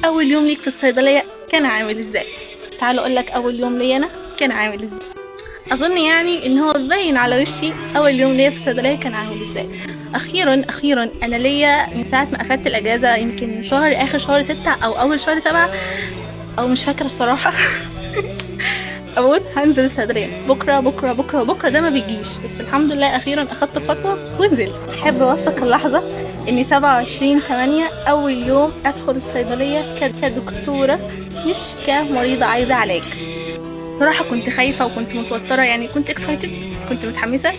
اول يوم ليك في الصيدليه كان عامل ازاي؟ تعالوا اقول لك اول يوم ليا انا كان عامل ازاي. اظن يعني ان هو باين على وشي اول يوم ليا في الصيدليه كان عامل ازاي. اخيرا انا ليا من ساعه ما اخدت الاجازه، يمكن اخر شهر 6 او اول شهر 7، او مش فاكره الصراحه. اقول هنزل الصيدليه بكره بكره بكره بكره، ده ما بيجيش، بس الحمد لله اخيرا اخدت الخطوه ونزلت. احب اوثق اللحظه اني 27/8 اول يوم ادخل الصيدليه كدكتوره، مش كمريضه عايزه علاج. صراحه كنت خايفه وكنت متوتره، يعني كنت اكسايتد، كنت متحمسه،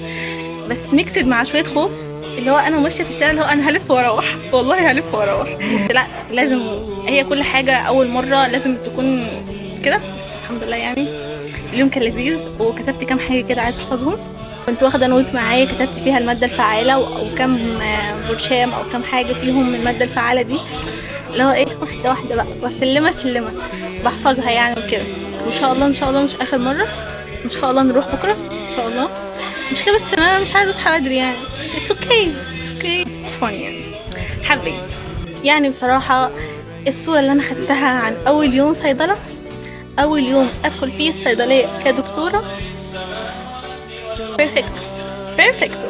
بس ميكسد مع شويه خوف. اللي هو انا ماشيه في الشارع، اللي هو انا هلف واروح، والله هلف واروح. لا لازم، هي كل حاجه اول مره لازم تكون كده، بس الحمد لله يعني. اليوم كان لذيذ، وكتبت كام حاجه كده عايزه احفظهم. كنت واخده نوت معايا كتبت فيها الماده الفعاله وكم برشام او كام حاجه فيهم من الماده الفعاله دي، اللي هو ايه، واحده واحده بقى وسلمه سلمه بحفظها يعني وكده. وان شاء الله ان شاء الله مش اخر مره، ان شاء الله نروح بكره ان شاء الله. مش كده، بس انا مش عايزه اصحى بدري يعني، بس اتس اوكي اتس اوكي اتس فun يعني. حبيت يعني بصراحه الصوره اللي انا خدتها عن اول يوم صيدله، اول يوم ادخل فيه الصيدليه كدكتوره، بيرفكتو بيرفكتو.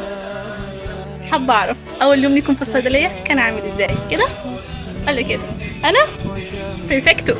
حابه اعرف اول يوم ليكم في الصيدليه كان عامل ازاي كده؟ قال كده انا بيرفكتو.